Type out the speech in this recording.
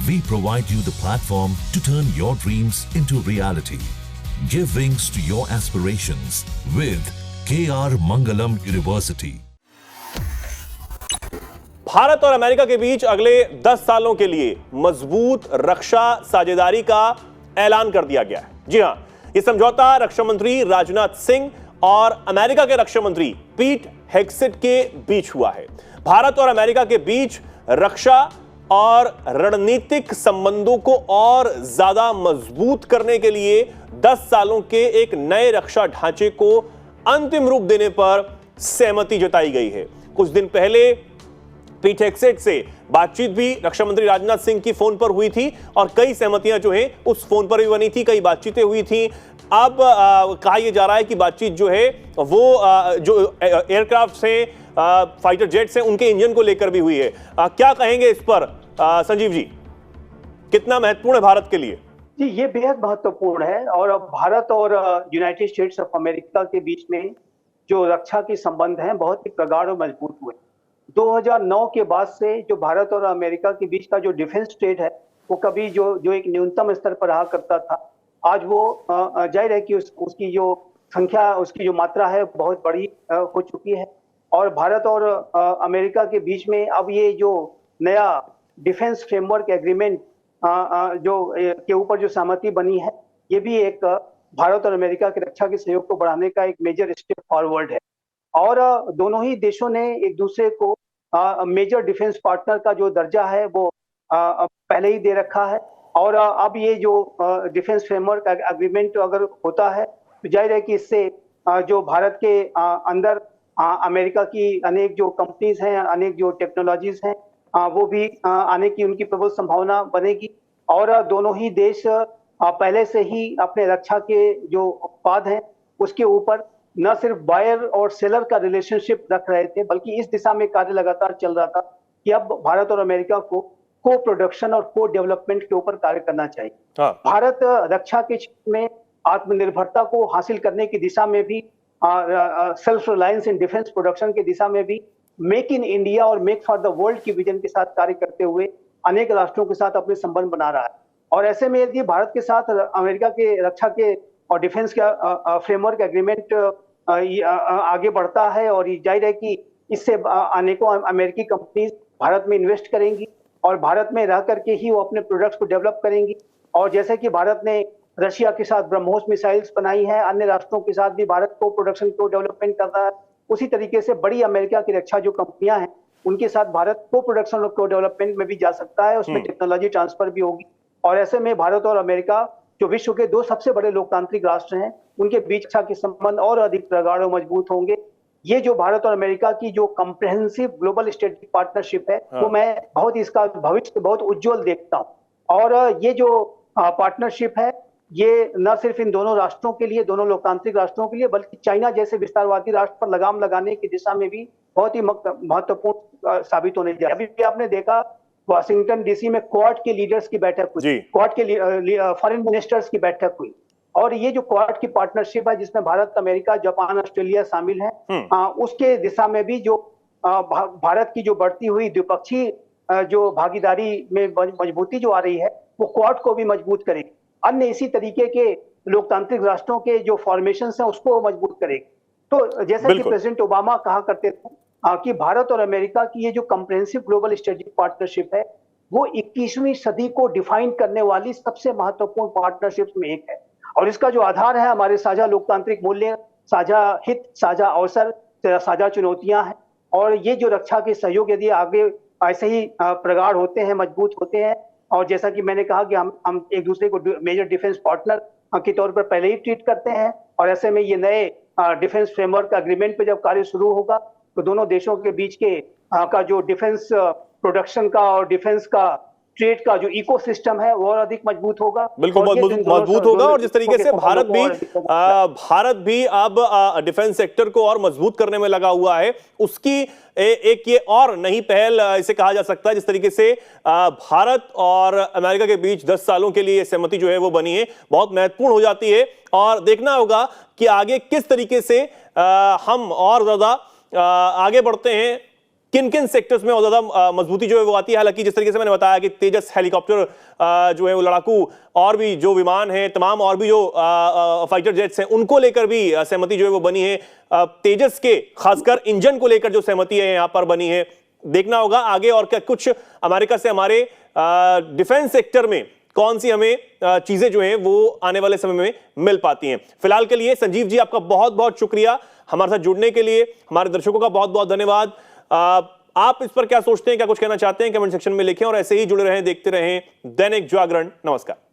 We provide you the platform to turn your dreams into reality. Give wings to your aspirations with KR Mangalam University. Bharat और America के बीच अगले 10 सालों के लिए मजबूत रक्षा साझेदारी का ऐलान कर दिया गया है। जी हां, यह समझौता रक्षा मंत्री राजनाथ सिंह और अमेरिका के रक्षा मंत्री पीट हेग्सेट के बीच हुआ है। भारत और अमेरिका के बीच रक्षा और रणनीतिक संबंधों को और ज्यादा मजबूत करने के लिए 10 सालों के एक नए रक्षा ढांचे को अंतिम रूप देने पर सहमति जताई गई है। कुछ दिन पहले पीट हेग्सेट से बातचीत भी रक्षा मंत्री राजनाथ सिंह की फोन पर हुई थी और कई सहमतियां जो हैं उस फोन पर भी बनी थी, कई बातचीतें हुई थी। अब कहा यह जा रहा है कि बातचीत जो है वो जो एयरक्राफ्ट से फाइटर जेट्स हैं उनके इंजन को लेकर भी हुई है। क्या कहेंगे इस पर संजीव जी, कितना महत्वपूर्ण है भारत के लिए? जी, ये बेहद महत्वपूर्ण है और भारत और यूनाइटेड स्टेट्स ऑफ अमेरिका के बीच में जो रक्षा के संबंध हैं बहुत ही प्रगाढ़ और मजबूत हुए। 2009 के बाद से जो भारत और अमेरिका के बीच का जो डिफेंस ट्रेड है वो कभी जो एक न्यूनतम स्तर पर रहा करता था, आज वो जाहिर है कि उसकी जो संख्या, उसकी जो मात्रा है बहुत बड़ी हो चुकी है। और भारत और अमेरिका के बीच में अब ये जो नया डिफेंस फ्रेमवर्क एग्रीमेंट जो के ऊपर जो सहमति बनी है, ये भी एक भारत और अमेरिका के रक्षा के सहयोग को बढ़ाने का एक मेजर स्टेप फॉरवर्ड है। और दोनों ही देशों ने एक दूसरे को मेजर डिफेंस पार्टनर का जो दर्जा है वो पहले ही दे रखा है। और अब ये जो डिफेंस फ्रेमवर्क एग्रीमेंट अगर होता है तो जाहिर है कि इससे जो भारत के अंदर अमेरिका की अनेक जो कंपनीज हैं, अनेक जो टेक्नोलॉजीज हैं, वो भी आने की उनकी प्रबल संभावना बनेगी। और दोनों ही देश पहले से ही अपने रक्षा के जो उत्पाद हैं उसके ऊपर न सिर्फ बायर और सेलर का रिलेशनशिप रख रहे थे, बल्कि इस दिशा में कार्य लगातार चल रहा था कि अब भारत और अमेरिका को को प्रोडक्शन और को डेवलपमेंट के ऊपर कार्य करना चाहिए। भारत रक्षा के क्षेत्र में आत्मनिर्भरता को हासिल करने की दिशा में भी, self reliance in defence production की दिशा में भी, मेक इन इंडिया और मेक फॉर द वर्ल्ड की विजन के साथ कार्य करते हुए अनेक राष्ट्रों के साथ अपने संबंध बना रहा है। और ऐसे में यदि भारत के साथ अमेरिका के रक्षा के और डिफेंस का फ्रेमवर्क एग्रीमेंट आगे बढ़ता है और जाहिर है कि इससे अनेकों अमेरिकी कंपनीज भारत में इन्वेस्ट करेंगी और भारत में रह करके ही वो अपने प्रोडक्ट्स को डेवलप करेंगी। और जैसे कि भारत ने रशिया के साथ ब्रह्मोस मिसाइल्स बनाई है, अन्य राष्ट्रों के साथ भी भारत को प्रोडक्शन को डेवलपमेंट कर रहा है। उसी तरीके से बड़ी अमेरिका की रक्षा जो कंपनियां हैं उनके साथ भारत को प्रोडक्शन और को डेवलपमेंट में भी जा सकता है, उसमें टेक्नोलॉजी ट्रांसफर भी होगी। और ऐसे में भारत और अमेरिका जो विश्व के दो सबसे बड़े लोकतांत्रिक राष्ट्र हैं, उनके बीच रक्षा के संबंध और अधिक प्रगाढ़ और मजबूत होंगे। ये जो भारत और अमेरिका की जो कॉम्प्रिहेंसिव ग्लोबल स्ट्रेटेजिक पार्टनरशिप है वो मैं बहुत इसका भविष्य बहुत उज्जवल देखता हूँ। और ये जो पार्टनरशिप है ये न सिर्फ इन दोनों राष्ट्रों के लिए, दोनों लोकतांत्रिक राष्ट्रों के लिए, बल्कि चाइना जैसे विस्तारवादी राष्ट्र पर लगाम लगाने की दिशा में भी बहुत ही महत्वपूर्ण साबित होने जा रहा है। अभी आपने देखा वाशिंगटन डीसी में क्वाड के लीडर्स की बैठक हुई, क्वाड के फॉरेन मिनिस्टर्स की बैठक हुई। और ये जो क्वाड की पार्टनरशिप है जिसमें भारत, अमेरिका, जापान, ऑस्ट्रेलिया शामिल है, उसके दिशा में भी जो भारत की जो बढ़ती हुई द्विपक्षीय जो भागीदारी में मजबूती जो आ रही है वो क्वाड को भी मजबूत करेगी। अन्य इसी तरीके के लोकतांत्रिक राष्ट्रों के जो फॉर्मेशंस हैं उसको मजबूत करेगी। तो जैसा कि प्रेसिडेंट ओबामा कहा करते थे कि भारत और अमेरिका की ये जो कॉम्प्रिहेंसिव ग्लोबल स्ट्रेटेजिक पार्टनरशिप है वो 21वीं सदी को डिफाइन करने वाली सबसे महत्वपूर्ण पार्टनरशिप में एक है। और इसका जो आधार है हमारे साझा लोकतांत्रिक मूल्य, साझा हित, साझा अवसर, साझा चुनौतियां हैं। और ये जो रक्षा के सहयोग यदि आगे ऐसे ही प्रगाढ़ होते हैं, मजबूत होते हैं, और जैसा कि मैंने कहा कि हम एक दूसरे को मेजर डिफेंस पार्टनर के तौर पर पहले ही ट्रीट करते हैं, और ऐसे में ये नए डिफेंस फ्रेमवर्क एग्रीमेंट पे जब कार्य शुरू होगा तो दोनों देशों के बीच के का जो डिफेंस प्रोडक्शन का और डिफेंस का ट्रेड का जो इकोसिस्टम है वो और अधिक मजबूत होगा। बिल्कुल मजबूत होगा। और जिस तरीके से भारत भी अब डिफेंस सेक्टर को और मजबूत करने में लगा हुआ है, उसकी एक ये और नई पहल इसे कहा जा सकता है। जिस तरीके से भारत और अमेरिका के बीच 10 सालों के लिए सहमति जो है वो बनी है, बहुत महत्वपूर्ण हो जाती है। और देखना होगा कि आगे किस तरीके से हम और ज्यादा आगे बढ़ते हैं किन किन सेक्टर्स में और ज्यादा मजबूती जो है वो आती है? हालांकि जिस तरीके से मैंने बताया कि तेजस हेलीकॉप्टर जो है वो लड़ाकू और भी जो विमान हैं, तमाम और भी जो फाइटर जेट्स हैं, उनको लेकर भी सहमति जो है वो बनी है। तेजस के खासकर इंजन को लेकर जो सहमति है यहां पर बनी है। देखना होगा आगे और क्या कुछ अमेरिका से हमारे डिफेंस सेक्टर में कौन सी हमें चीजें जो हैं वो आने वाले समय में मिल पाती हैं। फिलहाल के लिए संजीव जी आपका बहुत बहुत शुक्रिया हमारे साथ जुड़ने के लिए। हमारे दर्शकों का बहुत बहुत धन्यवाद। आप इस पर क्या सोचते हैं, क्या कुछ कहना चाहते हैं, कमेंट सेक्शन में लिखें और ऐसे ही जुड़े रहें, देखते रहें दैनिक जागरण। नमस्कार।